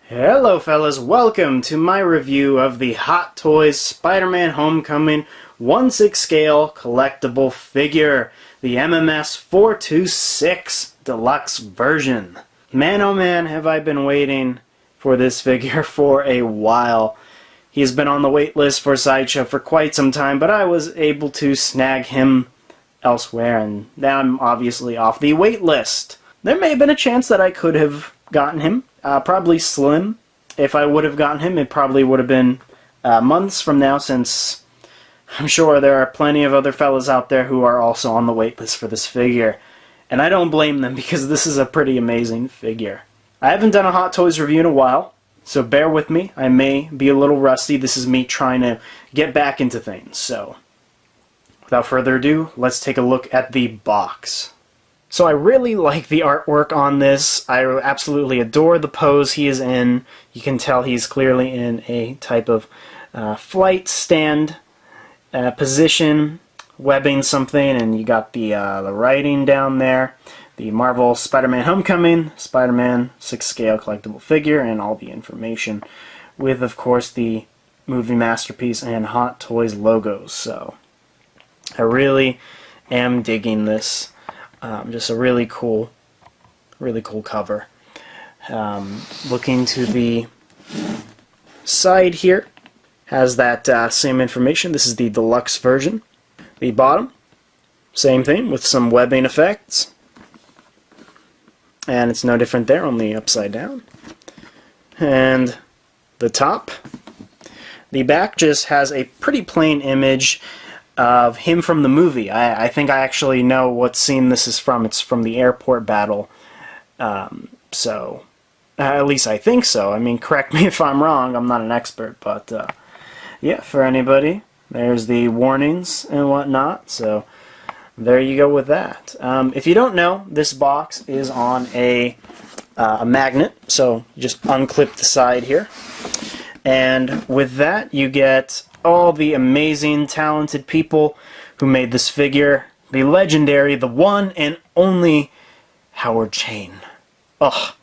Hello fellas, welcome to my review of the Hot Toys Spider-Man Homecoming 1/6 scale collectible figure, the MMS 426 Deluxe version. Man oh man, have I been waiting for this figure for a while. He's been on the wait list for Sideshow for quite some time, but I was able to snag him elsewhere, and now I'm obviously off the wait list. There may have been a chance that I could have gotten him. Probably slim. If I would have gotten him, it probably would have been months from now, since I'm sure there are plenty of other fellas out there who are also on the wait list for this figure. And I don't blame them, because this is a pretty amazing figure. I haven't done a Hot Toys review in a while, so bear with me. I may be a little rusty. This is me trying to get back into things. So, without further ado, let's take a look at the box. So I really like the artwork on this. I absolutely adore the pose he is in. You can tell he's clearly in a type of flight stand position, webbing something, and you got the writing down there. The Marvel Spider-Man Homecoming, Spider-Man 6 scale collectible figure, and all the information with, of course, the movie masterpiece and Hot Toys logos. So I really am digging this. Just a really cool cover. Looking to the side here, has that same information. This is the deluxe version. The bottom, same thing with some webbing effects. And it's no different there, only upside down. And the top. The back just has a pretty plain image of him from the movie. I think I actually know what scene this is from. It's from the airport battle. So, at least I think so. I mean, correct me if I'm wrong. I'm not an expert, but yeah, for anybody, there's the warnings and whatnot. So, there you go with that. If you don't know, this box is on a magnet. So, just unclip the side here. And with that, you get all the amazing, talented people who made this figure. The legendary, the one and only Howard Chayne. Ugh,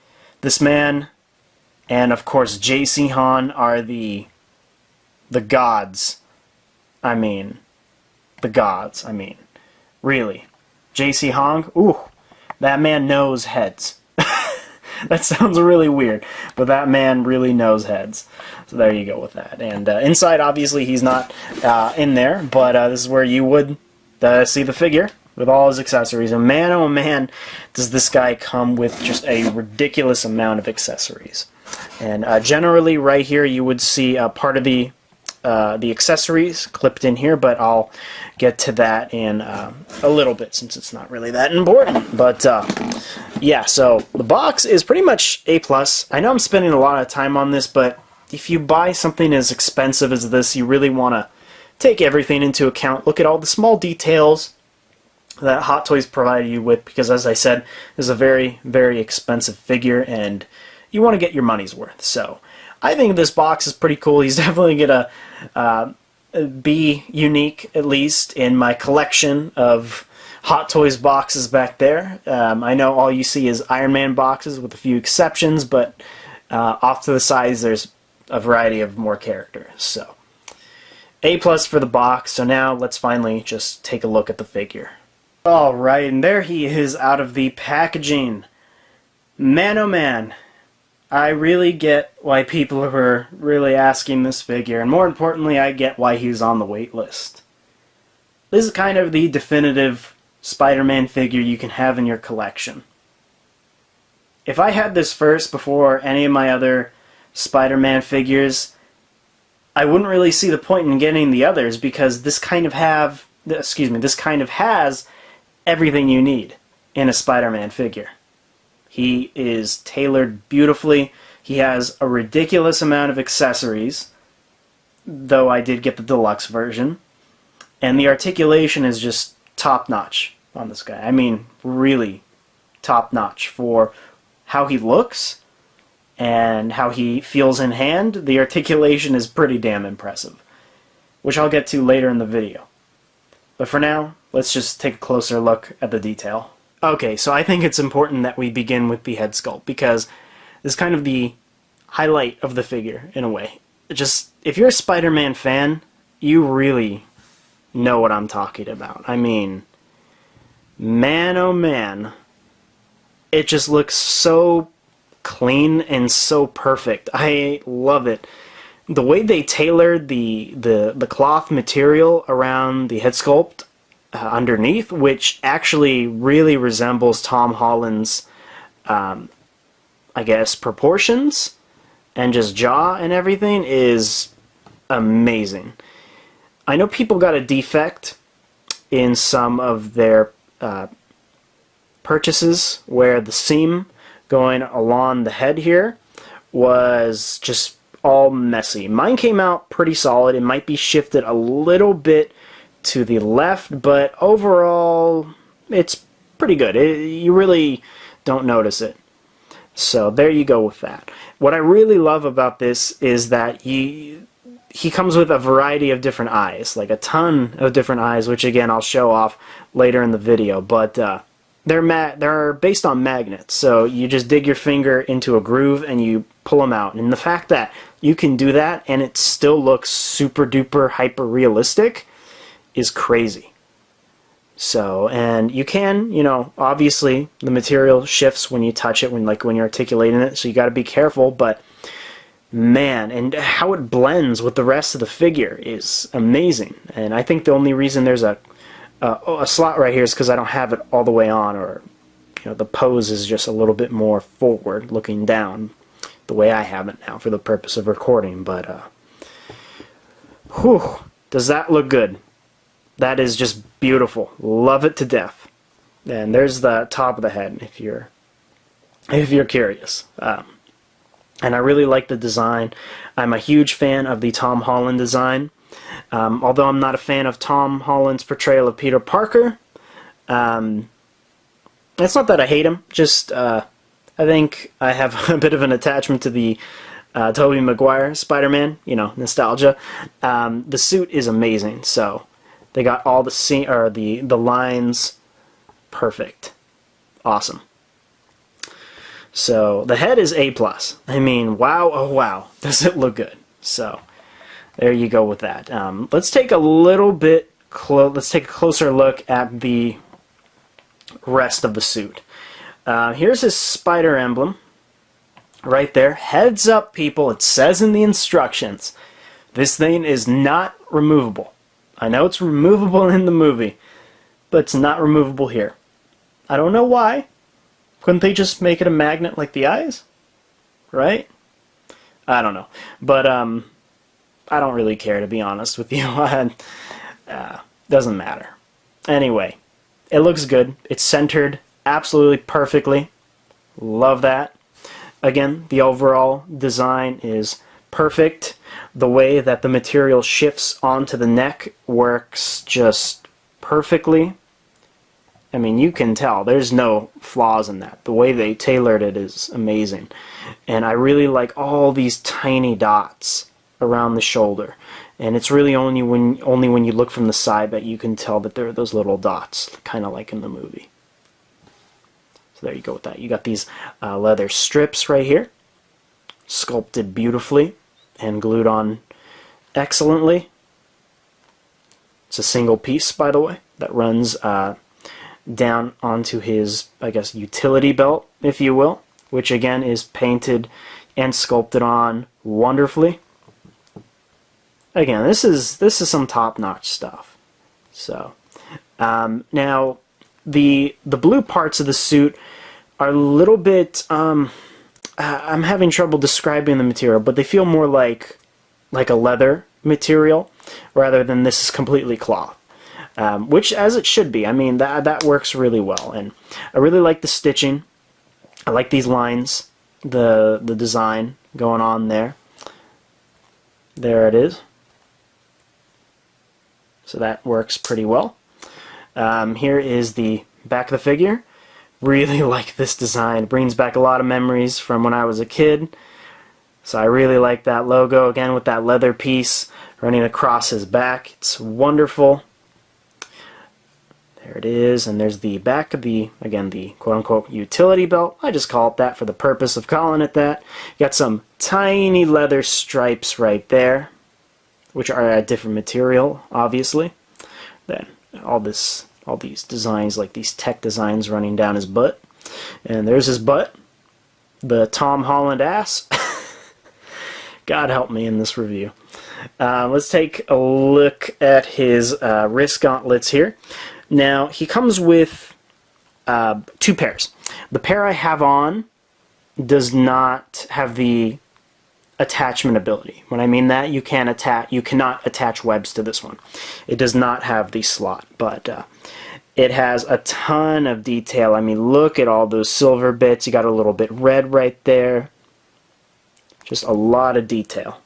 this man, and of course J.C. Han, are the gods. I mean, the gods. I mean, really. J.C. Han, ooh, that man knows heads. That sounds really weird, but that man really knows heads. So there you go with that. And inside, obviously, he's not in there, but this is where you would see the figure with all his accessories. And man, oh man, does this guy come with just a ridiculous amount of accessories. And generally, right here, you would see part of the accessories clipped in here, but I'll get to that in a little bit, since it's not really that important. But yeah, so the box is pretty much A+. I know I'm spending a lot of time on this, but if you buy something as expensive as this, you really want to take everything into account. Look at all the small details that Hot Toys provided you with, because as I said, this is a very, very expensive figure, and you want to get your money's worth. So I think this box is pretty cool. He's definitely going to be unique, at least in my collection of Hot Toys boxes back there. I know all you see is Iron Man boxes with a few exceptions, but off to the sides there's a variety of more characters. So A+ for the box. So now let's finally just take a look at the figure. Alright, and there he is out of the packaging. Man oh man, I really get why people are really asking this figure, and more importantly, I get why he's on the wait list. This is kind of the definitive Spider-Man figure you can have in your collection. If I had this first before any of my other Spider-Man figures, I wouldn't really see the point in getting the others, because this kind of has everything you need in a Spider-Man figure. He is tailored beautifully. He has a ridiculous amount of accessories, though I did get the deluxe version. And the articulation is just top-notch on this guy. I mean, really top-notch for how he looks and how he feels in hand. The articulation is pretty damn impressive, which I'll get to later in the video. But for now, let's just take a closer look at the detail. Okay, so I think it's important that we begin with the head sculpt, because this is kind of the highlight of the figure, in a way. Just, if you're a Spider-Man fan, you really know what I'm talking about. I mean, man oh man, it just looks so clean and so perfect. I love it. The way they tailored the cloth material around the head sculpt underneath, which actually really resembles Tom Holland's, I guess, proportions and just jaw and everything, is amazing. I know people got a defect in some of their purchases where the seam going along the head here was just all messy. Mine came out pretty solid. It might be shifted a little bit to the left, but overall it's pretty good. You really don't notice it. So there you go with that. What I really love about this is that he comes with a variety of different eyes, like a ton of different eyes, which again I'll show off later in the video, but they're based on magnets, so you just dig your finger into a groove and you pull them out. And the fact that you can do that and it still looks super duper hyper realistic is crazy. So, and you can, you know, obviously the material shifts when you touch it, when you're articulating it, so you got to be careful, but man, and how it blends with the rest of the figure is amazing. And I think the only reason there's a slot right here is because I don't have it all the way on, or you know, the pose is just a little bit more forward looking down the way I have it now for the purpose of recording. But whew, does that look good? That is just beautiful. Love it to death. And there's the top of the head if you're curious. And I really like the design. I'm a huge fan of the Tom Holland design. Although I'm not a fan of Tom Holland's portrayal of Peter Parker. It's not that I hate him, just I think I have a bit of an attachment to the Tobey Maguire Spider-Man, you know, nostalgia. The suit is amazing, so they got all the lines perfect. Awesome. So the head is A+. I mean, wow, oh wow, does it look good. So there you go with that. Let's take a closer look at the rest of the suit. Here's his spider emblem right there. Heads up, people, it says in the instructions, this thing is not removable. I know it's removable in the movie, but it's not removable here. I don't know why. Couldn't they just make it a magnet like the eyes? Right? I don't know. But I don't really care, to be honest with you. Doesn't matter. Anyway, it looks good. It's centered absolutely perfectly. Love that. Again, the overall design is perfect. The way that the material shifts onto the neck works just perfectly. I mean, you can tell there's no flaws in that. The way they tailored it is amazing. And I really like all these tiny dots around the shoulder. And it's really only when you look from the side that you can tell that there are those little dots, kind of like in the movie. So there you go with that. You got these leather strips right here, sculpted beautifully and glued on excellently. It's a single piece, by the way, that runs down onto his, I guess, utility belt, if you will, which again is painted and sculpted on wonderfully. Again, this is some top-notch stuff. So now the blue parts of the suit are a little bit I'm having trouble describing the material, but they feel more like a leather material rather than this is completely cloth. Which, as it should be. I mean, that works really well, and I really like the stitching. I like these lines, the design going on there. There it is. So that works pretty well. Here is the back of the figure. Really like this design. It brings back a lot of memories from when I was a kid. So I really like that logo, again with that leather piece running across his back. It's wonderful. There it is, and there's the back of the, again, the quote-unquote utility belt. I just call it that for the purpose of calling it that. You got some tiny leather stripes right there, which are a different material, obviously. Then all these designs, like these tech designs running down his butt. And there's his butt, the Tom Holland ass. God help me in this review. Let's take a look at his wrist gauntlets here. Now, he comes with 2 pairs. The pair I have on does not have the attachment ability. When I mean that, you cannot attach webs to this one. It does not have the slot, but it has a ton of detail. I mean, look at all those silver bits. You got a little bit red right there. Just a lot of detail.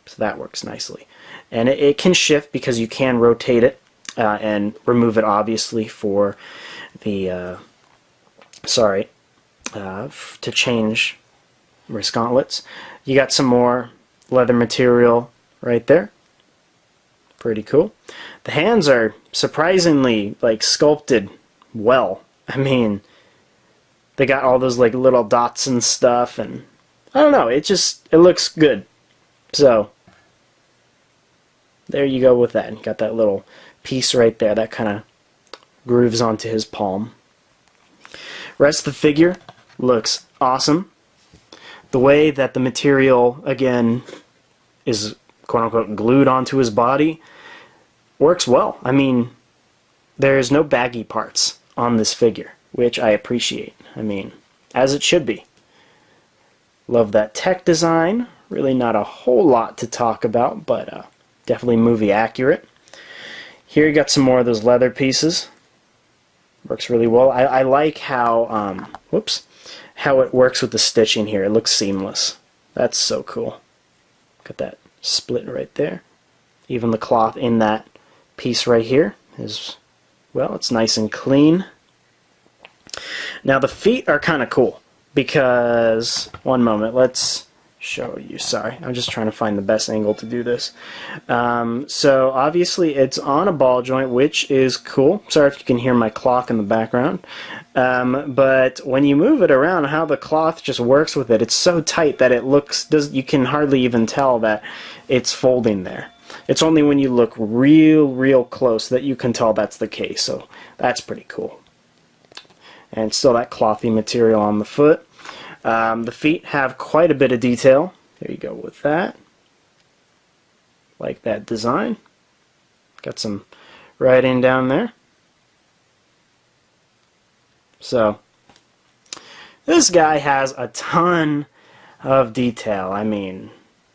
So that works nicely. And it can shift because you can rotate it and remove it, obviously, for the to change wrist gauntlets. You got some more leather material right there. Pretty cool. The hands are surprisingly like sculpted well. I mean, they got all those like little dots and stuff, and I don't know, it looks good. So there you go with that. You got that little piece right there that kind of grooves onto his palm. Rest of the figure looks awesome. The way that the material, again, is quote-unquote glued onto his body works well. I mean, there's no baggy parts on this figure, which I appreciate. I mean, as it should be. Love that tech design. Really not a whole lot to talk about, but definitely movie accurate. Here you got some more of those leather pieces. Works really well. I like how how it works with the stitching here. It looks seamless. That's so cool. Got that split right there. Even the cloth in that piece right here is, well, it's nice and clean. Now the feet are kind of cool because, one moment, let's show you. Sorry, I'm just trying to find the best angle to do this. So obviously it's on a ball joint, which is cool. Sorry if you can hear my clock in the background. But when you move it around, how the cloth just works with it, it's so tight that it looks, you can hardly even tell that it's folding there. It's only when you look real close that you can tell that's the case. So that's pretty cool. And still that clothy material on the foot. The feet have quite a bit of detail. There you go with that. Like that design. Got some writing down there. So, this guy has a ton of detail. I mean,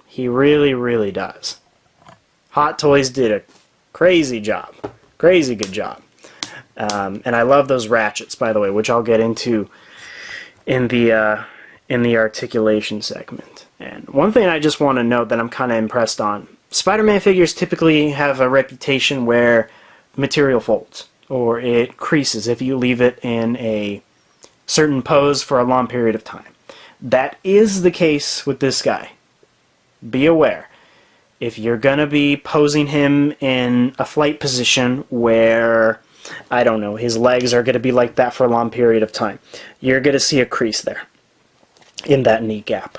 he really does. Hot Toys did a crazy job. Crazy good job. And I love those ratchets, by the way, which I'll get into in the articulation segment. And one thing I just want to note that I'm kind of impressed on, Spider-Man figures typically have a reputation where material folds or it creases if you leave it in a certain pose for a long period of time. That is the case with this guy. Be aware. If you're going to be posing him in a flight position where, I don't know, his legs are going to be like that for a long period of time, you're going to see a crease there in that knee gap.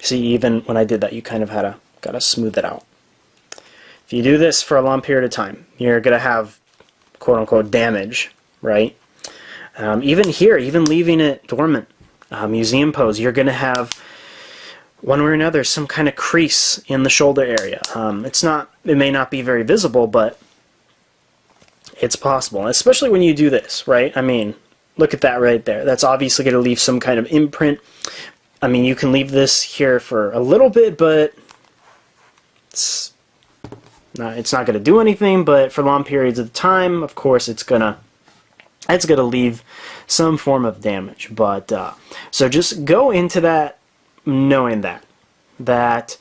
See, even when I did that, you kind of got to smooth it out. If you do this for a long period of time, you're going to have quote-unquote damage, right? Even here, even leaving it dormant, museum pose, you're going to have one way or another some kind of crease in the shoulder area. It may not be very visible, but it's possible, especially when you do this, right? I mean, look at that right there. That's obviously going to leave some kind of imprint. I mean, you can leave this here for a little bit, but it's not going to do anything. But for long periods of time, of course, it's going to leave some form of damage. But so just go into that knowing that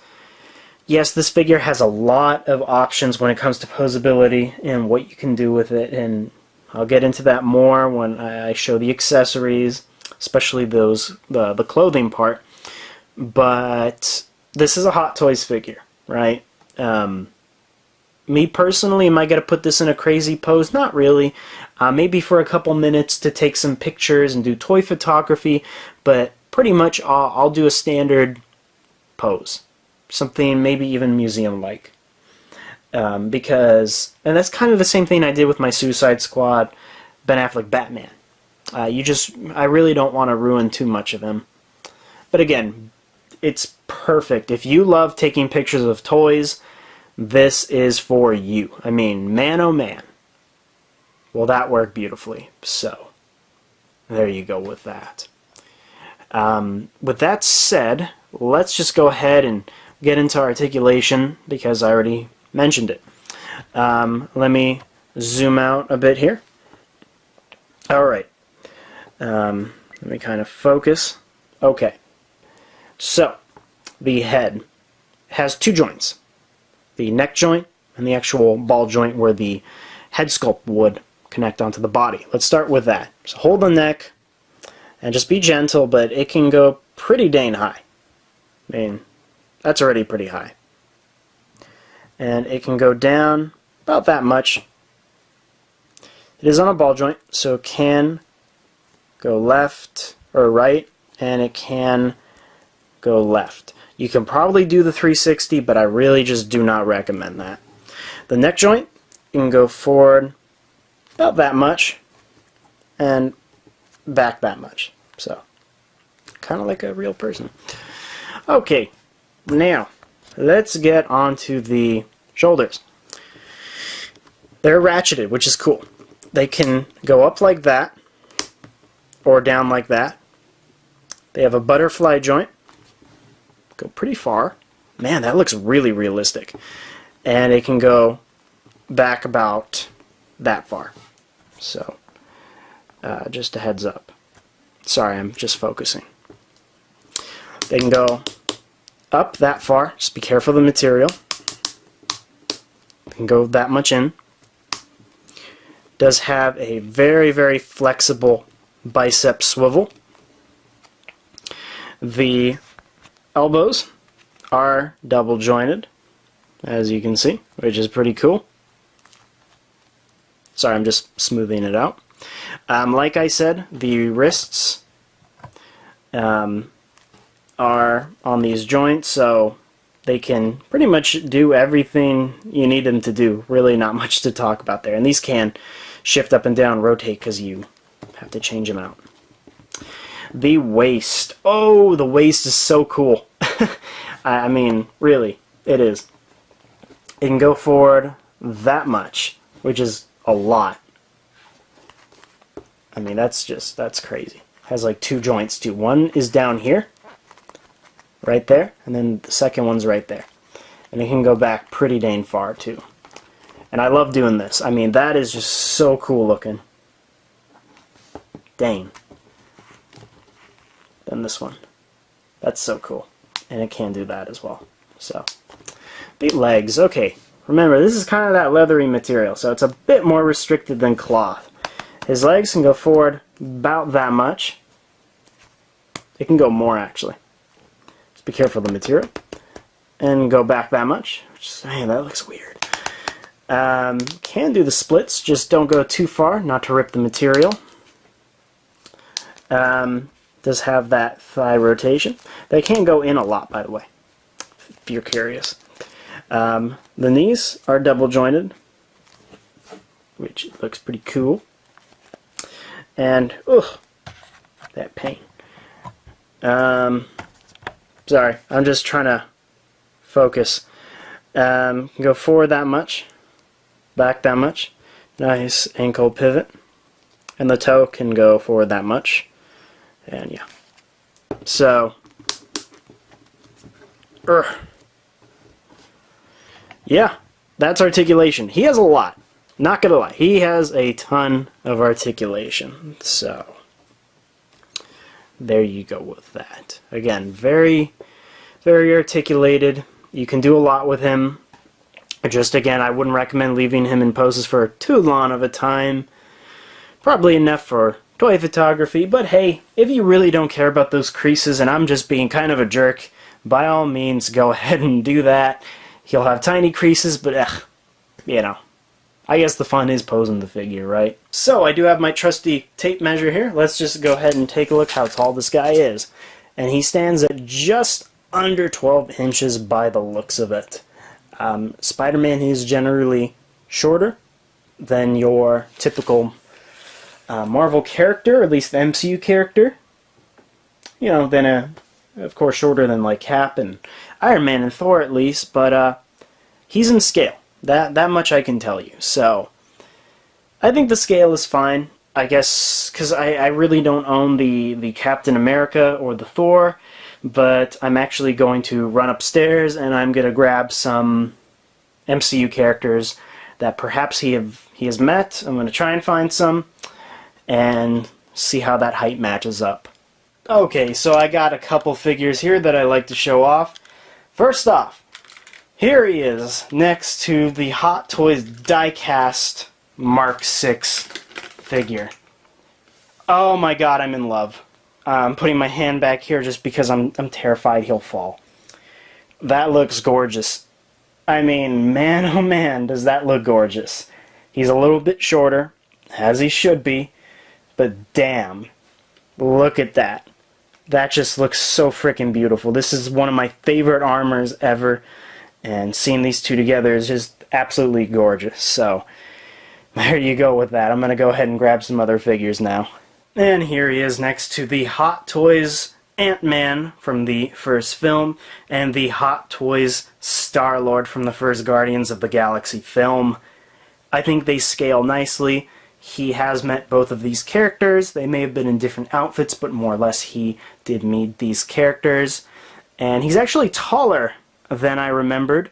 yes, this figure has a lot of options when it comes to posability and what you can do with it, and I'll get into that more when I show the accessories, especially the clothing part. But this is a Hot Toys figure, right? Me personally, am I going to put this in a crazy pose? Not really. Maybe for a couple minutes to take some pictures and do toy photography, but pretty much I'll do a standard pose. Something maybe even museum-like. Because, and that's kind of the same thing I did with my Suicide Squad Ben Affleck Batman. I really don't want to ruin too much of him. But again, it's perfect. If you love taking pictures of toys, this is for you. I mean, man oh man. Will that work beautifully? So, there you go with that. With that said, let's just go ahead and get into articulation because I already mentioned it. Let me zoom out a bit here. Alright. Let me kind of focus. Okay. So, the head has two joints. The neck joint and the actual ball joint where the head sculpt would connect onto the body. Let's start with that. So hold the neck and just be gentle, but it can go pretty dang high. I mean, that's already pretty high. And it can go down about that much. It is on a ball joint, so it can go left or right, and it can go left. You can probably do the 360, but I really just do not recommend that. The neck joint, you can go forward about that much and back that much. So, kind of like a real person. Okay, now let's get on to the shoulders. They're ratcheted, which is cool. They can go up like that or down like that. They have a butterfly joint. Go pretty far. Man, that looks really realistic. And it can go back about that far. So, just a heads up. Sorry, I'm just focusing. They can go up that far. Just be careful of the material. They can go that much in. Does have a very, very flexible bicep swivel. The elbows are double jointed, as you can see, which is pretty cool. Sorry, I'm just smoothing it out. Like I said, the wrists are on these joints, so they can pretty much do everything you need them to do. Really not much to talk about there. And these can shift up and down, rotate, because you have to change them out. The waist. Oh, the waist is so cool. I mean, really, it is. It can go forward that much, which is a lot. I mean, that's crazy. Has like two joints too. One is down here, right there, and then the second one's right there. And it can go back pretty dang far too. And I love doing this. I mean, that is just so cool looking. Dang. Then this one. That's so cool. And it can do that as well. So, the legs. Okay, remember, this is kind of that leathery material, so it's a bit more restricted than cloth. His legs can go forward about that much. It can go more, actually. Just be careful of the material. And go back that much. Man, that looks weird. Can do the splits, just don't go too far, not to rip the material. Does have that thigh rotation. They can go in a lot, by the way, if you're curious. The knees are double jointed, which looks pretty cool. And, ugh, that pain. Sorry, I'm just trying to focus. Go forward that much, back that much. Nice ankle pivot. And the toe can go forward that much. And yeah. So, yeah, that's articulation. He has a lot. Not gonna lie, he has a ton of articulation. So, there you go with that. Again, very, very articulated. You can do a lot with him. Just again, I wouldn't recommend leaving him in poses for too long of a time. Probably enough for toy photography, but hey, if you really don't care about those creases and I'm just being kind of a jerk, by all means go ahead and do that. He'll have tiny creases, but you know, I guess the fun is posing the figure, right? So I do have my trusty tape measure here. Let's just go ahead and take a look how tall this guy is. And he stands at just under 12 inches by the looks of it. Spider-Man is generally shorter than your typical Marvel character, or at least the MCU character. You know, of course, shorter than like Cap and Iron Man and Thor at least, but he's in scale. That much I can tell you. So I think the scale is fine. I guess because I really don't own the Captain America or the Thor, but I'm actually going to run upstairs and I'm going to grab some MCU characters that perhaps he has met. I'm going to try and find some and see how that height matches up. Okay, so I got a couple figures here that I like to show off. First off, here he is next to the Hot Toys die-cast Mark VI figure. Oh my god, I'm in love. I'm putting my hand back here just because I'm terrified he'll fall. That looks gorgeous. I mean, man oh man, does that look gorgeous. He's a little bit shorter, as he should be, but damn, look at that. That just looks so freaking beautiful. This is one of my favorite armors ever, and seeing these two together is just absolutely gorgeous. So, there you go with that. I'm going to go ahead and grab some other figures now. And here he is next to the Hot Toys Ant-Man from the first film, and the Hot Toys Star-Lord from the first Guardians of the Galaxy film. I think they scale nicely. He has met both of these characters. They may have been in different outfits, but more or less he did meet these characters. And he's actually taller than I remembered.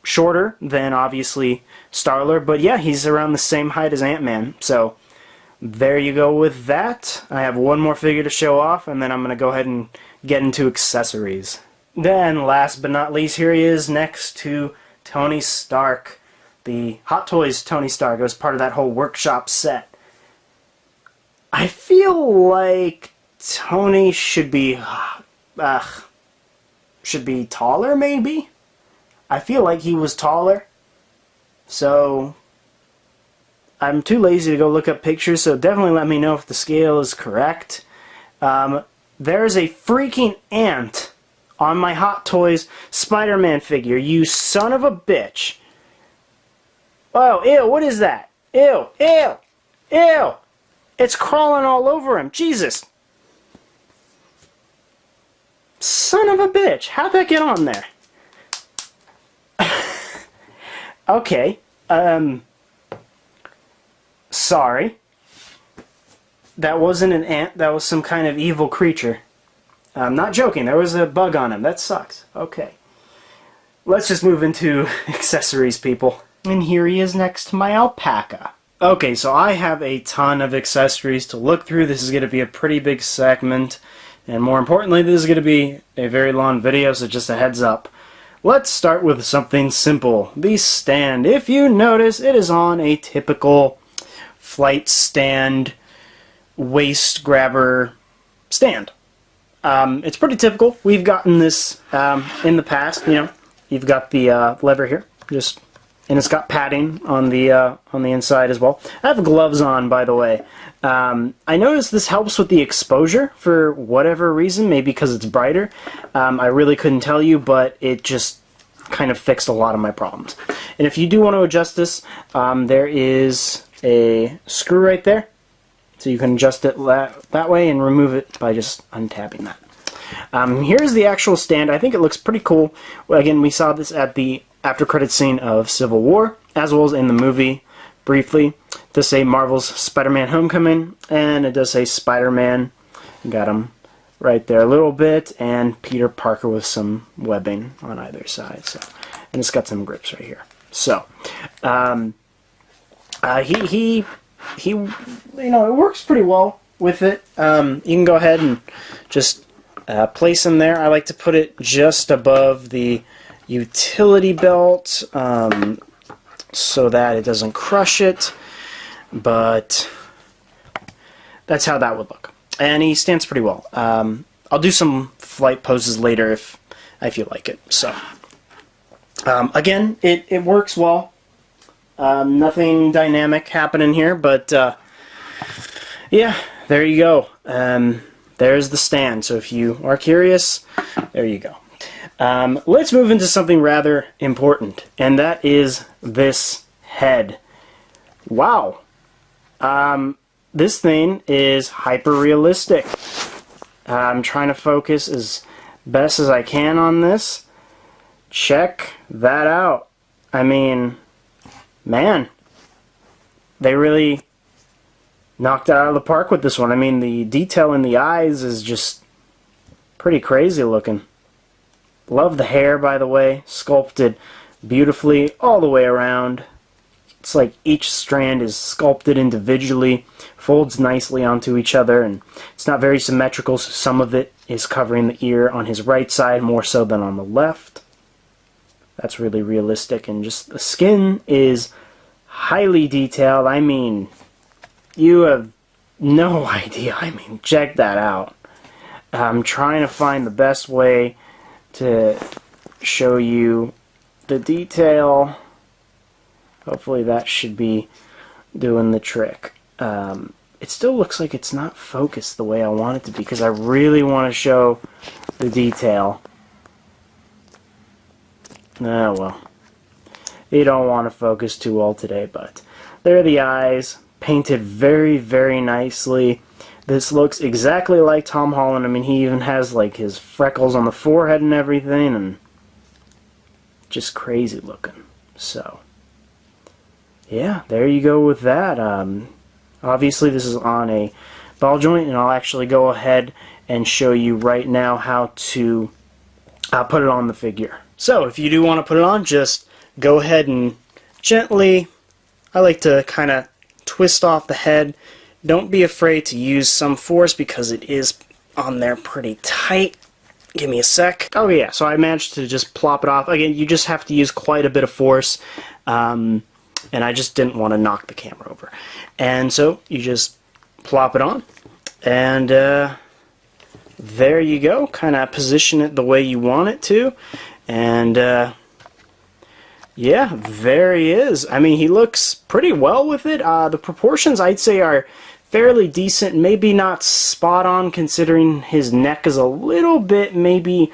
Shorter than, obviously, Star-Lord. But yeah, he's around the same height as Ant-Man. So, there you go with that. I have one more figure to show off, and then I'm going to go ahead and get into accessories. Then, last but not least, here he is next to Tony Stark. The Hot Toys Tony Stark. It was part of that whole workshop set. I feel like Tony should be taller, maybe? I feel like he was taller. So, I'm too lazy to go look up pictures, so definitely let me know if the scale is correct. There's a freaking ant on my Hot Toys Spider-Man figure, you son of a bitch. Oh, ew, what is that? Ew, ew, ew! It's crawling all over him, Jesus! Son of a bitch, how'd that get on there? Okay, sorry. That wasn't an ant, that was some kind of evil creature. I'm not joking, there was a bug on him, that sucks. Okay. Let's just move into accessories, people. And here he is next to my alpaca. Okay, so I have a ton of accessories to look through. This is going to be a pretty big segment. And more importantly, this is going to be a very long video, so just a heads up. Let's start with something simple. The stand. If you notice, it is on a typical flight stand, waist grabber stand. It's pretty typical. We've gotten this in the past. You know, you've got the lever here, and it's got padding on the inside as well. I have gloves on, by the way. I noticed this helps with the exposure for whatever reason, maybe because it's brighter. I really couldn't tell you, but it just kind of fixed a lot of my problems. And if you do want to adjust this, there is a screw right there, so you can adjust it that way and remove it by just untapping that. Here's the actual stand. I think it looks pretty cool. Again, we saw this at the after credit scene of Civil War, as well as in the movie briefly. It does say Marvel's Spider-Man Homecoming, and it does say Spider-Man. Got him right there a little bit, and Peter Parker with some webbing on either side. So, and it's got some grips right here. So, he you know, it works pretty well with it. You can go ahead and just place him there. I like to put it just above the utility belt so that it doesn't crush it, but that's how that would look. And he stands pretty well. I'll do some flight poses later if I feel like it. So again, it works well. Nothing dynamic happening here, but yeah, there you go. There's the stand. So if you are curious, there you go. Let's move into something rather important, and that is this head. Wow. This thing is hyper realistic. I'm trying to focus as best as I can on this. Check that out. I mean, man, they really knocked it out of the park with this one. I mean, the detail in the eyes is just pretty crazy looking. Love the hair, by the way, sculpted beautifully all the way around. It's like each strand is sculpted individually, folds nicely onto each other, and it's not very symmetrical, so some of it is covering the ear on his right side more so than on the left. That's really realistic, and just the skin is highly detailed. I mean, you have no idea. I mean, check that out. I'm trying to find the best way to show you the detail. Hopefully that should be doing the trick. It still looks like it's not focused the way I want it to be, because I really want to show the detail. Oh well. You don't want to focus too well today, but there are the eyes, painted very, very nicely. This looks exactly like Tom Holland. I mean, he even has like his freckles on the forehead and everything, and just crazy looking. So, yeah, there you go with that. Obviously, this is on a ball joint, and I'll actually go ahead and show you right now how to put it on the figure. So, if you do want to put it on, just go ahead and gently, I like to kind of twist off the head. Don't be afraid to use some force because it is on there pretty tight. Give me a sec. Oh yeah, so I managed to just plop it off. Again, you just have to use quite a bit of force, and I just didn't want to knock the camera over. And so you just plop it on, and there you go. Kind of position it the way you want it to, and yeah, there he is. I mean, he looks pretty well with it. The proportions, I'd say, are fairly decent. Maybe not spot on, considering his neck is a little bit, maybe,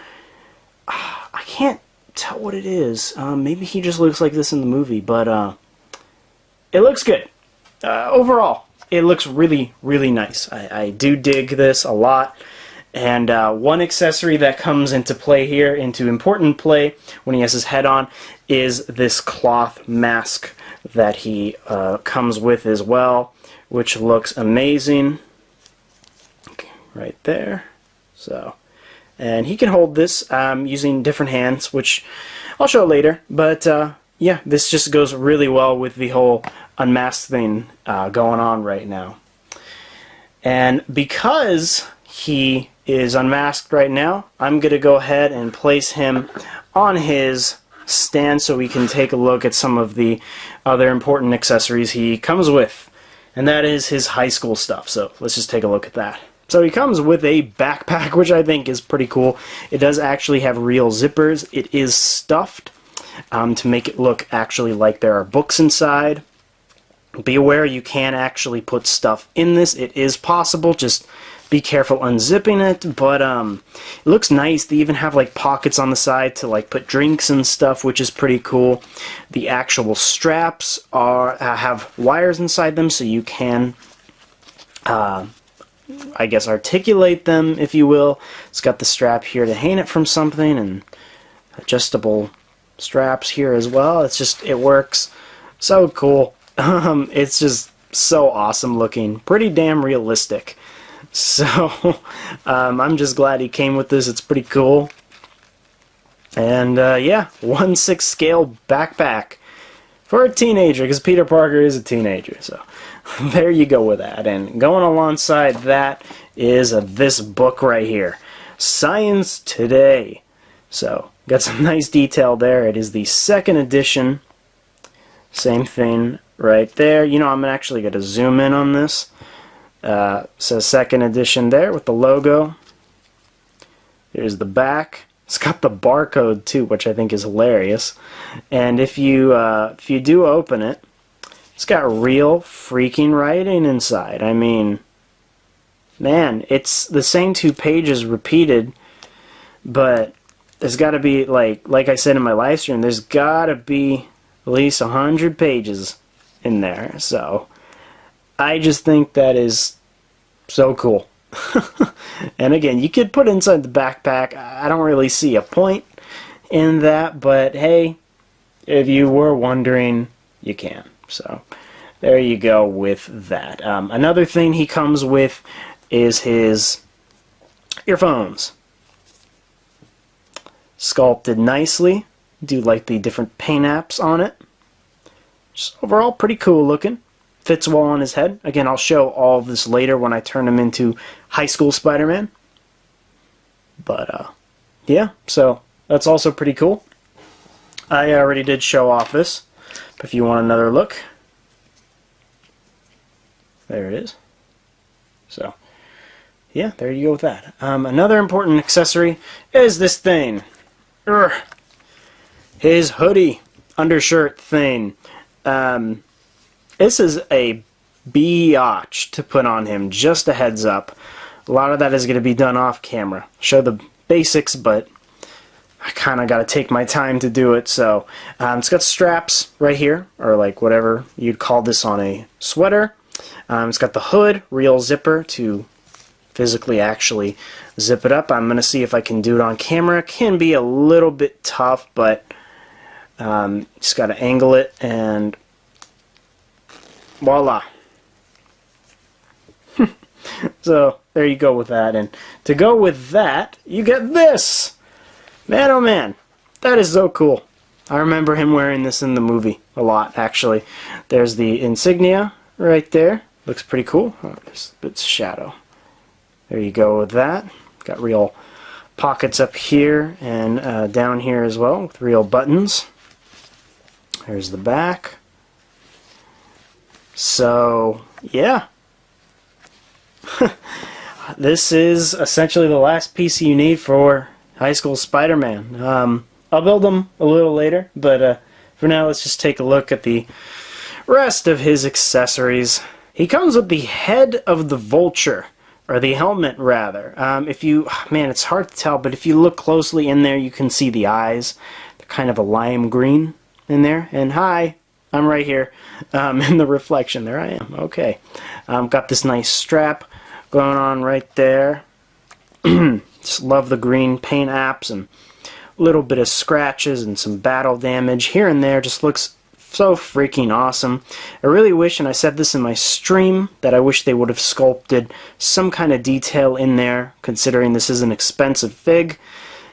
I can't tell what it is. Maybe he just looks like this in the movie, but it looks good. Overall, it looks really, really nice. I do dig this a lot. And one accessory that comes into play here, into important play, when he has his head on, is this cloth mask that he comes with as well, which looks amazing. Okay, right there. So, and he can hold this using different hands, which I'll show later. But yeah, this just goes really well with the whole unmasked thing going on right now. And because he is unmasked right now, I'm going to go ahead and place him on his stand so we can take a look at some of the other important accessories he comes with. And that is his high school stuff. So let's just take a look at that. So he comes with a backpack, which I think is pretty cool. It does actually have real zippers. It is stuffed to make it look actually like there are books inside. Be aware you can actually put stuff in this. It is possible. Just be careful unzipping it, but it looks nice. They even have like pockets on the side to like put drinks and stuff, which is pretty cool. The actual straps are have wires inside them, so you can I guess articulate them, if you will. It's got the strap here to hang it from something, and adjustable straps here as well. It's just, it works so cool. It's just so awesome looking, pretty damn realistic. So, I'm just glad he came with this. It's pretty cool. And, yeah, 1/6 scale backpack for a teenager, because Peter Parker is a teenager. So, there you go with that. And going alongside that is this book right here, Science Today. So, got some nice detail there. It is the 2nd edition. Same thing right there. You know, I'm actually going to zoom in on this. Says 2nd edition there with the logo. Here's the back. It's got the barcode too, which I think is hilarious. And if you do open it, It's got real freaking writing inside. I mean, man, it's the same 2 pages repeated, but there's got to be, like I said in my live stream, there's got to be at least 100 pages in there. So I just think that is so cool. And again, you could put it inside the backpack. I don't really see a point in that, but hey, if you were wondering, you can. So there you go with that. Another thing he comes with is his earphones. Sculpted nicely. Do like the different paint apps on it. Just overall pretty cool looking. Fits well on his head. Again, I'll show all of this later when I turn him into High School Spider-Man. But yeah, so that's also pretty cool. I already did show off this, but if you want another look, there it is. So yeah, there you go with that. Another important accessory is this thing. His hoodie undershirt thing. This is a biatch to put on him, just a heads up. A lot of that is going to be done off camera. Show the basics, but I kind of got to take my time to do it. So it's got straps right here, or like whatever you'd call this on a sweater. It's got the hood, real zipper to physically actually zip it up. I'm going to see if I can do it on camera. It can be a little bit tough, but just got to angle it, and voila. So there you go with that. And to go with that, you get this. Man, oh man, that is so cool. I remember him wearing this in the movie a lot, actually. There's the insignia right there. Looks pretty cool. Oh, there's a bit of shadow. There you go with that. Got real pockets up here and down here as well with real buttons. There's the back. So, yeah. This is essentially the last piece you need for High School Spider-Man. I'll build them a little later, but for now let's just take a look at the rest of his accessories. He comes with the head of the vulture, or the helmet rather. If you, man, it's hard to tell, but if you look closely in there, you can see the eyes. They're kind of a lime green in there. And hi, I'm right here in the reflection. There I am. Okay. Got this nice strap going on right there. Just love the green paint apps and a little bit of scratches and some battle damage here and there. Just looks so freaking awesome. I really wish, and I said this in my stream, that I wish they would have sculpted some kind of detail in there, considering this is an expensive fig,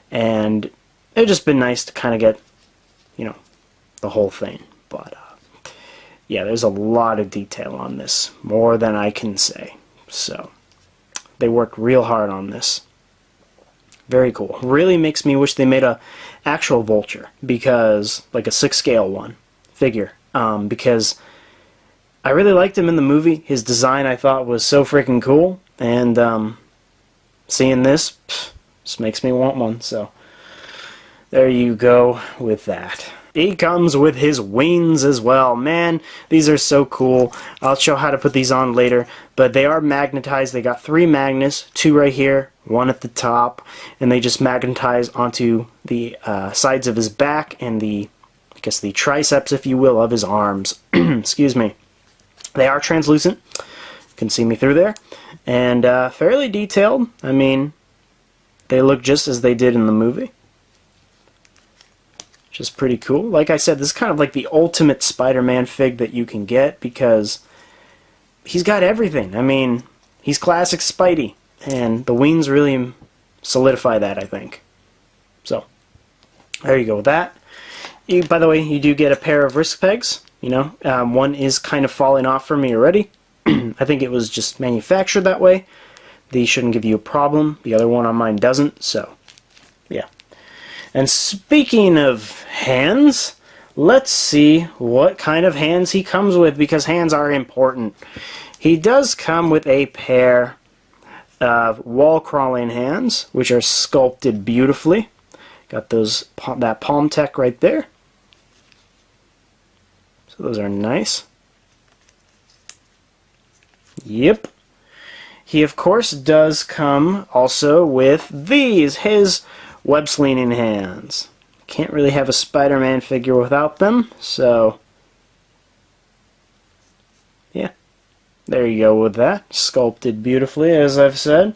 and it would just been nice to kind of get, you know, the whole thing. But yeah, there's a lot of detail on this, more than I can say. So they worked real hard on this. Very cool. Really makes me wish they made a actual vulture, because like a 6-scale one figure, because I really liked him in the movie. His design I thought was so freaking cool, and seeing this just makes me want one. So there you go with that. He comes with his wings as well. Man, these are so cool. I'll show how to put these on later, but they are magnetized. They got 3 magnets, 2 right here, 1 at the top, and they just magnetize onto the sides of his back and the, I guess, the triceps, if you will, of his arms. Excuse me. They are translucent. You can see me through there. And fairly detailed. I mean, they look just as they did in the movie. Which is pretty cool. Like I said, this is kind of like the ultimate Spider-Man fig that you can get, because he's got everything. I mean, he's classic Spidey. And the wings really solidify that, I think. So, there you go with that. By the way, you do get a pair of wrist pegs. You know, one is kind of falling off for me already. I think it was just manufactured that way. These shouldn't give you a problem. The other one on mine doesn't, so yeah. And speaking of hands, let's see what kind of hands he comes with, because hands are important. He does come with a pair of wall-crawling hands, which are sculpted beautifully. Got those, that palm tech right there. So those are nice. Yep. He, of course, does come also with these, his web-slinging hands. Can't really have a Spider-Man figure without them, so yeah, there you go with that. Sculpted beautifully, as I've said.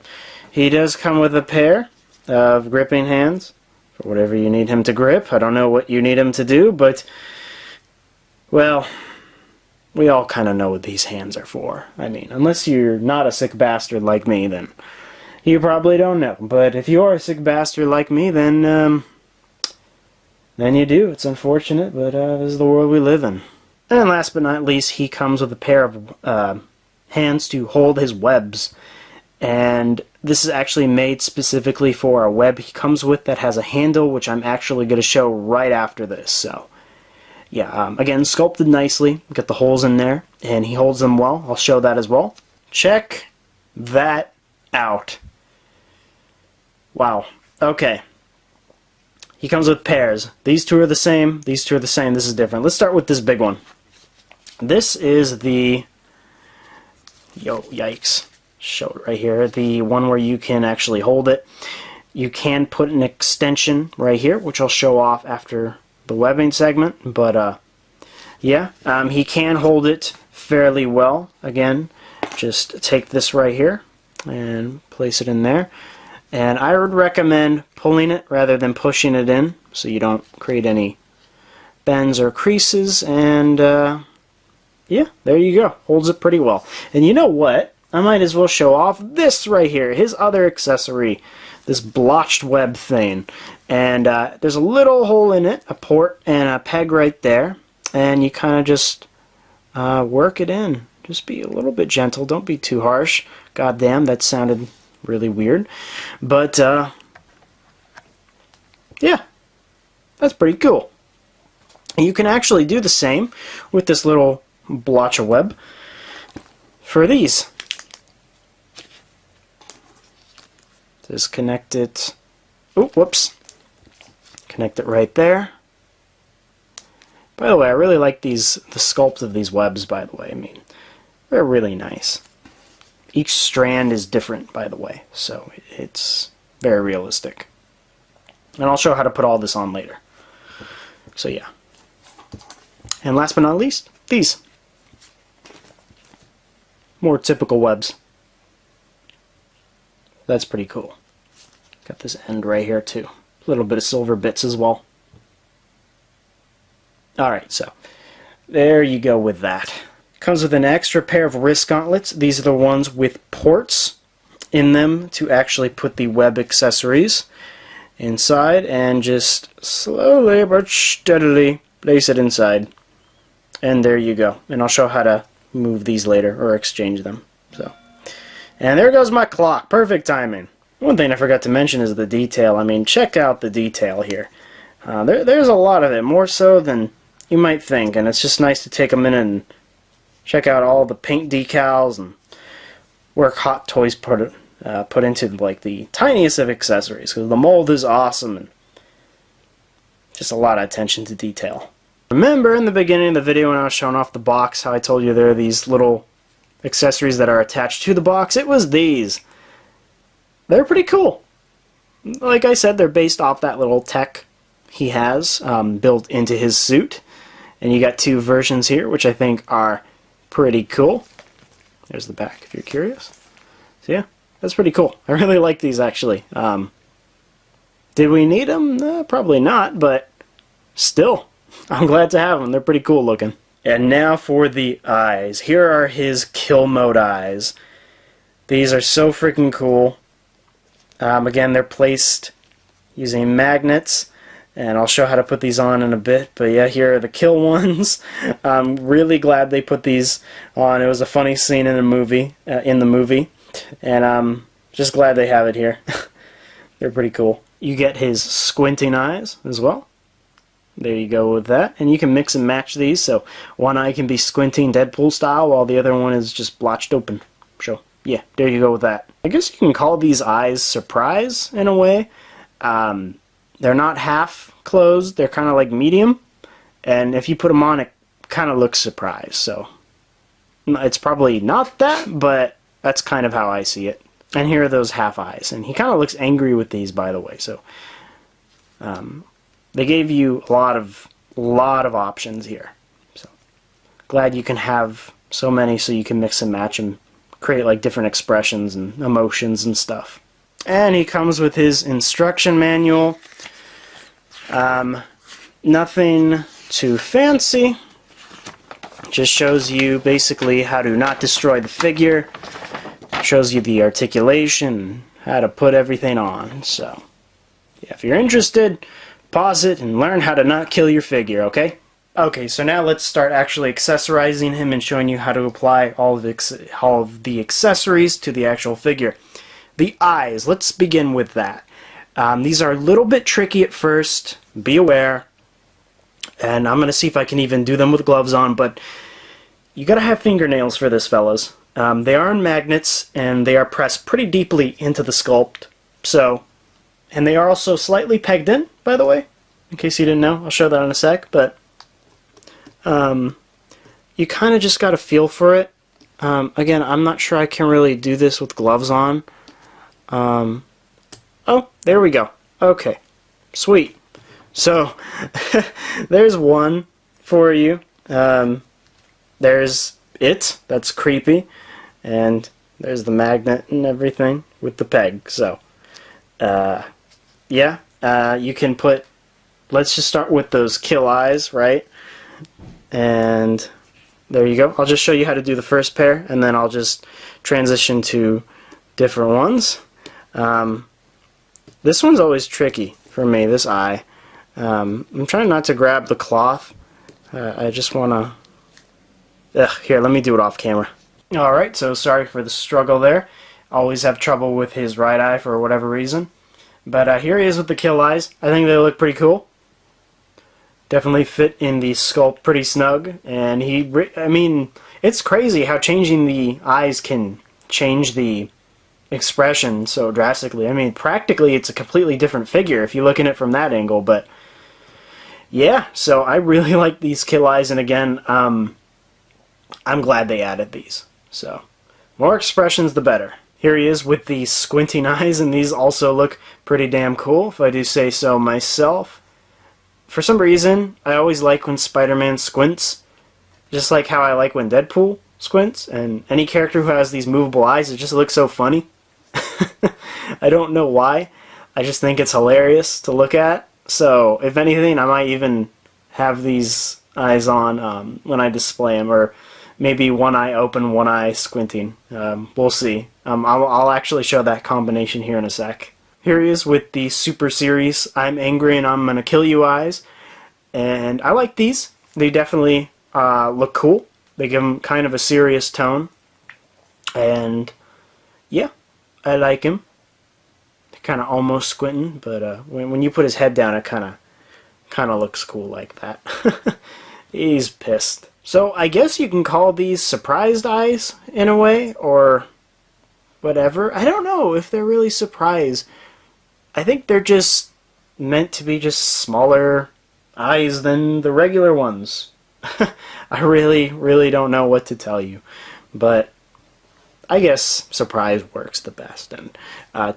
He does come with a pair of gripping hands for whatever you need him to grip. I don't know what you need him to do, but, well, we all kind of know what these hands are for. I mean, unless you're not a sick bastard like me, then you probably don't know. But if you are a sick bastard like me, then you do. It's unfortunate, but this is the world we live in. And last but not least, he comes with a pair of hands to hold his webs. And this is actually made specifically for a web he comes with that has a handle, which I'm actually going to show right after this. So, yeah, again, sculpted nicely. Got the holes in there, and he holds them well. I'll show that as well. Check that out. Wow. Okay. He comes with pairs. These two are the same. These two are the same. This is different. Let's start with this big one. This is the... Yikes. Show it right here. The one where you can actually hold it. You can put an extension right here, which I'll show off after the webbing segment. But, yeah, he can hold it fairly well. Again, just take this right here and place it in there. And I would recommend pulling it rather than pushing it in, so you don't create any bends or creases. And yeah, there you go. Holds it pretty well. And you know what? I might as well show off this right here, his other accessory, this blotched web thing. And there's a little hole in it, a port and a peg right there. And you kind of just work it in. Just be a little bit gentle. Don't be too harsh. God damn, that sounded really weird, but yeah, that's pretty cool. And you can actually do the same with this little blotch of web for these. Just connect it. Oh, whoops! Connect it right there. By the way, I really like the sculpt of these webs. By the way, I mean, they're really nice. Each strand is different, by the way, so it's very realistic. And I'll show how to put all this on later. So yeah. And last but not least, these. More typical webs. That's pretty cool. Got this end right here too. A little bit of silver bits as well. Alright, so there you go with that. Comes with an extra pair of wrist gauntlets. These are the ones with ports in them to actually put the web accessories inside, and just slowly but steadily place it inside. And there you go. And I'll show how to move these later or exchange them. So, and there goes my clock. Perfect timing. One thing I forgot to mention is the detail. I mean, check out the detail here. There's a lot of it, more so than you might think, and it's just nice to take a minute and check out all the paint decals and work Hot Toys put into like the tiniest of accessories, because the mold is awesome and just a lot of attention to detail. Remember in the beginning of the video when I was showing off the box how I told you there are these little accessories that are attached to the box? It was these. They're pretty cool. Like I said, they're based off that little tech he has built into his suit. And you got two versions here, which I think are pretty cool. There's the back if you're curious. So yeah, that's pretty cool. I really like these actually. Did we need them? Probably not, but still, I'm glad to have them. They're pretty cool looking. And now for the eyes. Here are his kill mode eyes. These are so freaking cool. Again, they're placed using magnets. And I'll show how to put these on in a bit. But yeah, here are the kill ones. I'm really glad they put these on. It was a funny scene in the movie. And I'm just glad they have it here. They're pretty cool. You get his squinting eyes as well. There you go with that. And you can mix and match these. So one eye can be squinting Deadpool style while the other one is just blotched open. So yeah, there you go with that. I guess you can call these eyes surprise in a way. They're not half closed, they're kind of like medium, and if you put them on, it kind of looks surprised. So It's probably not that, but that's kind of how I see it. And here are those half eyes. And he kind of looks angry with these, by the way. So they gave you a lot of options here. So glad you can have so many so you can mix and match and create like different expressions and emotions and stuff. And he comes with his instruction manual. Nothing too fancy. Just shows you basically how to not destroy the figure. Shows you the articulation, how to put everything on. So, yeah, if you're interested, pause it and learn how to not kill your figure, okay? Okay, so now let's start actually accessorizing him and showing you how to apply all of the accessories to the actual figure. The eyes, let's begin with that. These are a little bit tricky at first, be aware. And I'm going to see if I can even do them with gloves on, but you got to have fingernails for this, fellas. They are on magnets, and they are pressed pretty deeply into the sculpt. So, and they are also slightly pegged in, by the way, in case you didn't know. I'll show that in a sec, but you kind of just got to feel for it. Again, I'm not sure I can really do this with gloves on. Oh, there we go. Okay, sweet. So, there's one for you. There's it. That's creepy. And there's the magnet and everything with the peg. So, yeah, you can put, let's just start with those kill eyes, right? And there you go. I'll just show you how to do the first pair, and then I'll just transition to different ones. This one's always tricky for me, this eye. I'm trying not to grab the cloth. I just want to... Here, let me do it off camera. Alright, so sorry for the struggle there. Always have trouble with his right eye for whatever reason. But here he is with the kill eyes. I think they look pretty cool. Definitely fit in the sculpt pretty snug. And I mean, it's crazy how changing the eyes can change the expression so drastically. I mean, practically it's a completely different figure if you look at it from that angle, but yeah, so I really like these kill eyes, and again, I'm glad they added these. So, more expressions the better. Here he is with the squinting eyes, and these also look pretty damn cool, if I do say so myself. For some reason, I always like when Spider-Man squints, just like how I like when Deadpool squints, and any character who has these movable eyes, it just looks so funny. I don't know why. I just think it's hilarious to look at. So, if anything, I might even have these eyes on when I display them, or maybe one eye open, one eye squinting. We'll see. I'll actually show that combination here in a sec. Here he is with the Super Series I'm Angry and I'm Gonna Kill You eyes. And I like these. They definitely look cool. They give him kind of a serious tone. And yeah, I like him. Kind of almost squinting, but when you put his head down, it kind of looks cool like that. He's pissed. So I guess you can call these surprised eyes in a way, or whatever. I don't know if they're really surprised. I think they're just meant to be just smaller eyes than the regular ones. I really don't know what to tell you, but I guess surprise works the best. And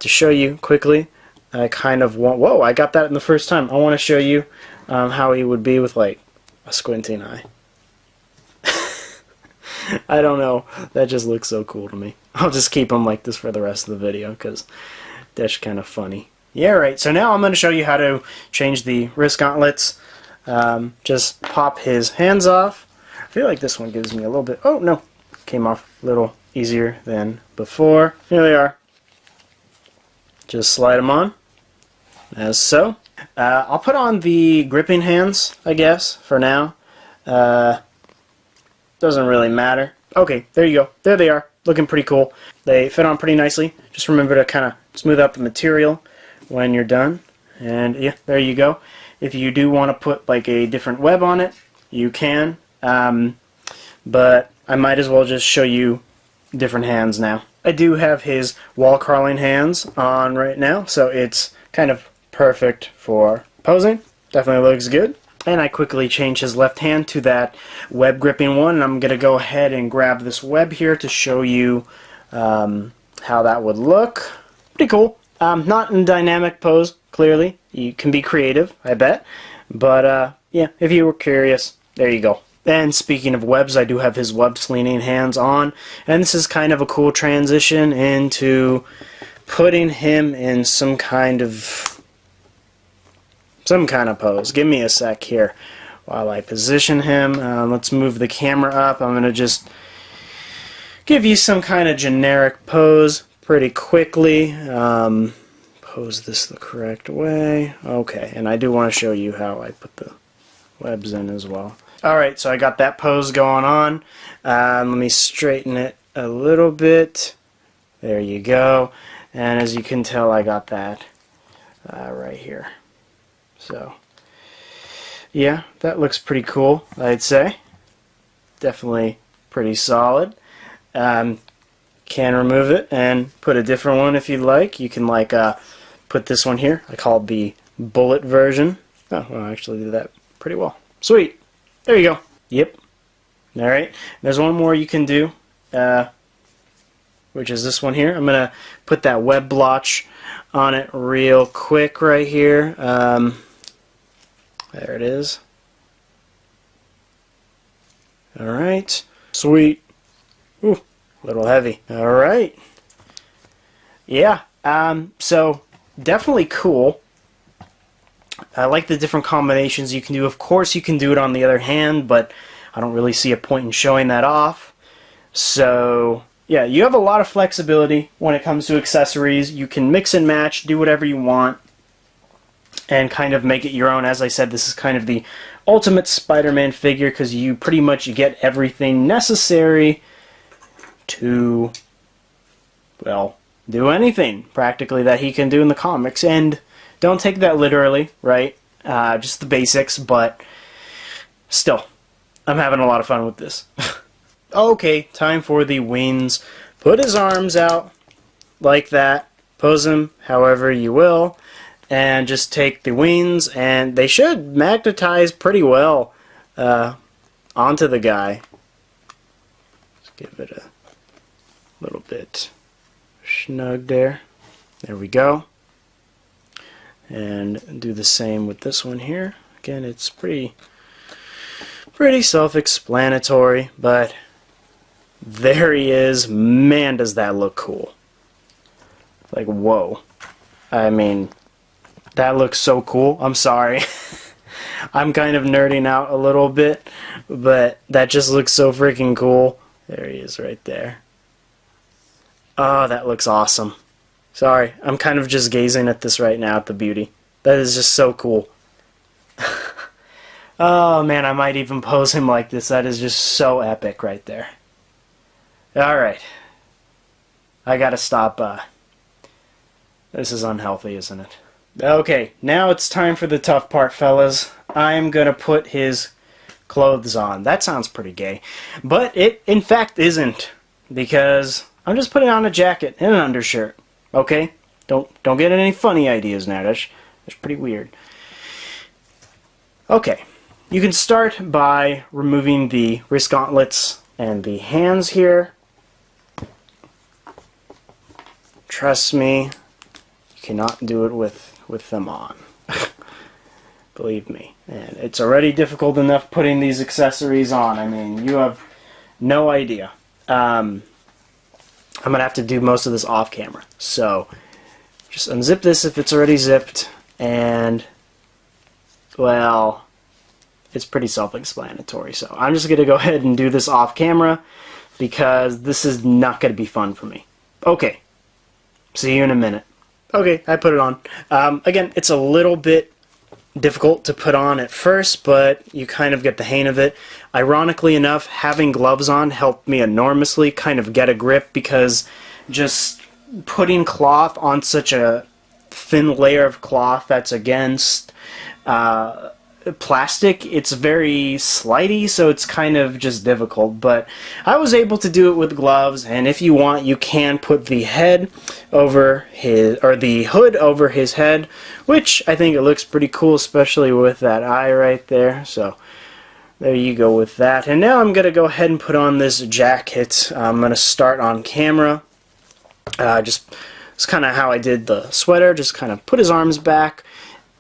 to show you quickly, I kind of want... Whoa, I got that in the first time. I want to show you how he would be with, like, a squinting eye. I don't know. That just looks so cool to me. I'll just keep him like this for the rest of the video, because that's kind of funny. Yeah, right. So now I'm going to show you how to change the wrist gauntlets. Just pop his hands off. I feel like this one gives me a little bit... Oh, no. Came off a little easier than before. Here they are. Just slide them on, as so. I'll put on the gripping hands, I guess, for now. Doesn't really matter. Okay, there you go. There they are. Looking pretty cool. They fit on pretty nicely. Just remember to kind of smooth out the material when you're done. And yeah, there you go. If you do want to put like a different web on it, you can. But I might as well just show you different hands now. I do have his wall crawling hands on right now, so it's kind of perfect for posing. Definitely looks good. And I quickly change his left hand to that web gripping one, and I'm going to go ahead and grab this web here to show you how that would look. Pretty cool. Not in dynamic pose, clearly. You can be creative, I bet. But yeah, if you were curious, there you go. And speaking of webs, I do have his web slinging hands on, and this is kind of a cool transition into putting him in some kind of pose. Give me a sec here while I position him. Let's move the camera up. I'm going to just give you some kind of generic pose pretty quickly. Pose this the correct way. Okay, and I do want to show you how I put the webs in as well. Alright, so I got that pose going on. Let me straighten it a little bit. There you go. And as you can tell, I got that right here. So, yeah, that looks pretty cool, I'd say. Definitely pretty solid. Can remove it and put a different one if you'd like. You can put this one here. I call it the bullet version. Oh, well, I actually did that pretty well. Sweet. There you go. Yep. Alright. There's one more you can do, which is this one here. I'm going to put that web blotch on it real quick right here. There it is. Alright. Sweet. Ooh, a little heavy. Alright. Yeah. So, definitely cool. I like the different combinations you can do. Of course, you can do it on the other hand, but I don't really see a point in showing that off. So, yeah, you have a lot of flexibility when it comes to accessories. You can mix and match, do whatever you want, and kind of make it your own. As I said, this is kind of the ultimate Spider-Man figure because you pretty much get everything necessary to, well, do anything practically that he can do in the comics. And don't take that literally, right? Just the basics, but still, I'm having a lot of fun with this. Okay, time for the wings. Put his arms out like that. Pose him however you will. And just take the wings, and they should magnetize pretty well onto the guy. Just give it a little bit snug there. There we go. And do the same with this one here. Again, it's pretty self-explanatory, but there he is. Man, does that look cool. Like, whoa. I mean, that looks so cool. I'm sorry. I'm kind of nerding out a little bit, but that just looks so freaking cool. There he is right there. Oh, that looks awesome. Sorry, I'm kind of just gazing at this right now, at the beauty. That is just so cool. Oh man, I might even pose him like this. That is just so epic right there. Alright. I gotta stop. This is unhealthy, isn't it? Okay, now it's time for the tough part, fellas. I'm gonna put his clothes on. That sounds pretty gay. But it, in fact, isn't. Because I'm just putting on a jacket and an undershirt. Okay? Don't get any funny ideas now. That's pretty weird. Okay. You can start by removing the wrist gauntlets and the hands here. Trust me, you cannot do it with them on. Believe me. And it's already difficult enough putting these accessories on. I mean, you have no idea. I'm going to have to do most of this off camera. So, just unzip this if it's already zipped. And, well, it's pretty self-explanatory. So, I'm just going to go ahead and do this off camera because this is not going to be fun for me. Okay. See you in a minute. Okay, I put it on. Again, it's a little bit difficult to put on at first, but you kind of get the hang of it. Ironically enough, having gloves on helped me enormously kind of get a grip because just putting cloth on such a thin layer of cloth that's against plastic, it's very slidey, so it's kind of just difficult. But I was able to do it with gloves, and if you want, you can put the head over his, or the hood over his head, which I think it looks pretty cool, especially with that eye right there. So there you go with that. And now I'm going to go ahead and put on this jacket. I'm going to start on camera. It's kind of how I did the sweater. Just kind of put his arms back,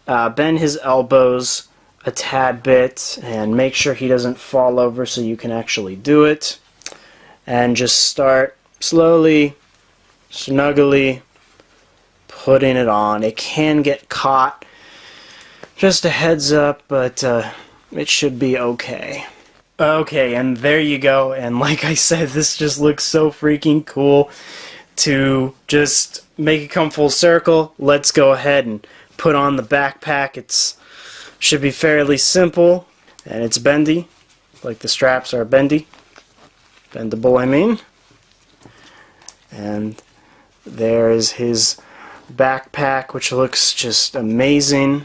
bend his elbows a tad bit, and make sure he doesn't fall over so you can actually do it. And just start slowly, snuggly putting it on. It can get caught. Just a heads up, but it should be okay. Okay, and there you go. And like I said, this just looks so freaking cool. To just make it come full circle, let's go ahead and put on the backpack. It's should be fairly simple, and it's bendy, like the straps are bendy. Bendable, I mean. And there's his backpack, which looks just amazing.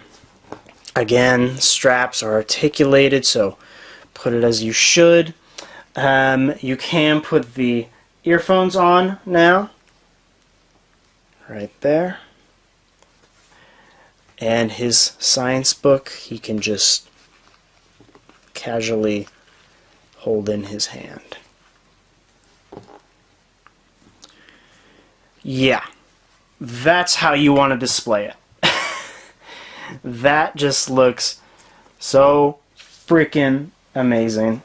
Again, straps are articulated, so put it as you should. You can put the earphones on now, right there. And his science book, he can just casually hold in his hand. Yeah, that's how you want to display it. That just looks so freaking amazing.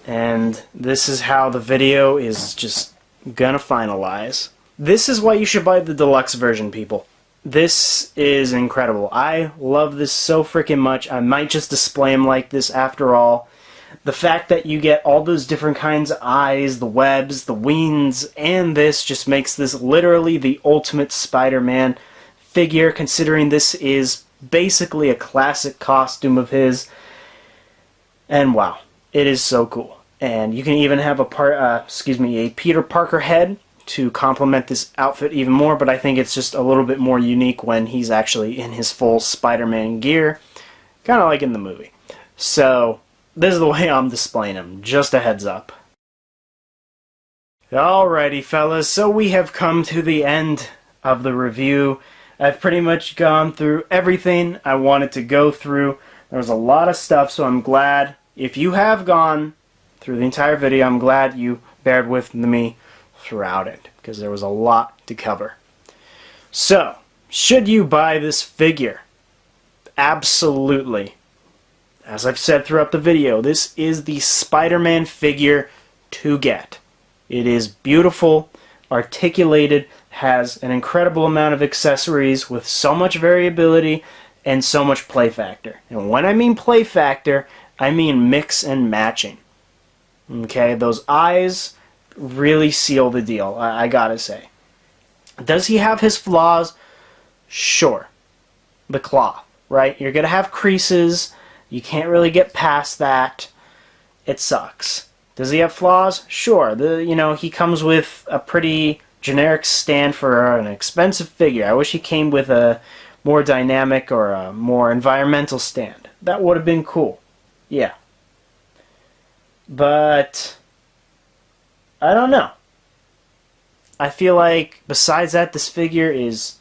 And this is how the video is just gonna finalize. This is why you should buy the deluxe version, people. This is incredible. I love this so freaking much. I might just display them like this after all. The fact that you get all those different kinds of eyes, the webs, the wings, and this just makes this literally the ultimate Spider-Man figure, considering this is basically a classic costume of his. And wow, it is so cool. And you can even have a Peter Parker head to complement this outfit even more, but I think it's just a little bit more unique when he's actually in his full Spider-Man gear, kind of like in the movie. So this is the way I'm displaying him, just a heads up. Alrighty fellas, so we have come to the end of the review. I've pretty much gone through everything I wanted to go through. There was a lot of stuff, so I'm glad, if you have gone through the entire video, I'm glad you bared with me throughout it, because there was a lot to cover. So, should you buy this figure? Absolutely. As I've said throughout the video, this is the Spider-Man figure to get. It is beautiful, articulated, has an incredible amount of accessories with so much variability and so much play factor. And when I mean play factor, I mean mix and matching. Okay, those eyes really seal the deal, I gotta say. Does he have his flaws? Sure. The cloth, right? You're gonna have creases. You can't really get past that. It sucks. Does he have flaws? Sure. He comes with a pretty generic stand for an expensive figure. I wish he came with a more dynamic or a more environmental stand. That would have been cool. Yeah. But I don't know. I feel like besides that, this figure is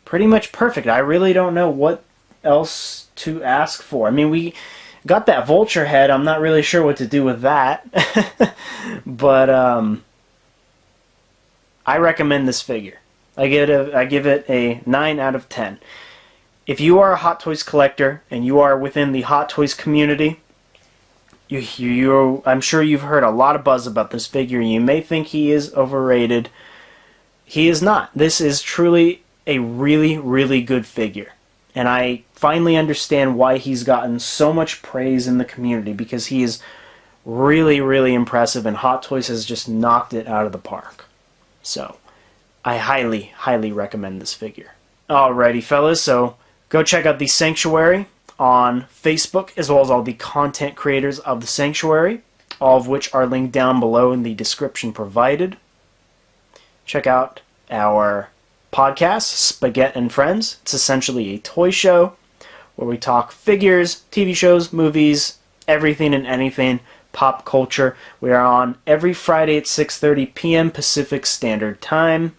pretty much perfect. I really don't know what else to ask for. I mean, we got that vulture head. I'm not really sure what to do with that. But I recommend this figure. I give it a 9 out of 10. If you are a Hot Toys collector and you are within the Hot Toys community, I'm sure you've heard a lot of buzz about this figure. You may think he is overrated. He is not. This is truly a really, really good figure. And I finally understand why he's gotten so much praise in the community, because he is really, really impressive, and Hot Toys has just knocked it out of the park. So, I highly, highly recommend this figure. Alrighty, fellas, so go check out the Sanctuary on Facebook, as well as all the content creators of the Sanctuary, all of which are linked down below in the description provided. Check out our podcast, Spaghetti and Friends. It's essentially a toy show where we talk figures, TV shows, movies, everything and anything, pop culture. We are on every Friday at 6:30 p.m. Pacific Standard Time.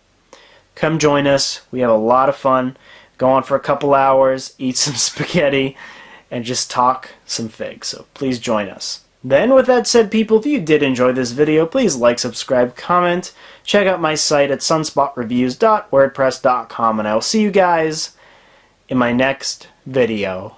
Come join us. We have a lot of fun. Go on for a couple hours, eat some spaghetti, and just talk some figs. So please join us. Then, with that said, people, if you did enjoy this video, please like, subscribe, comment. Check out my site at SunSpotReviewz.wordpress.com, and I will see you guys in my next video.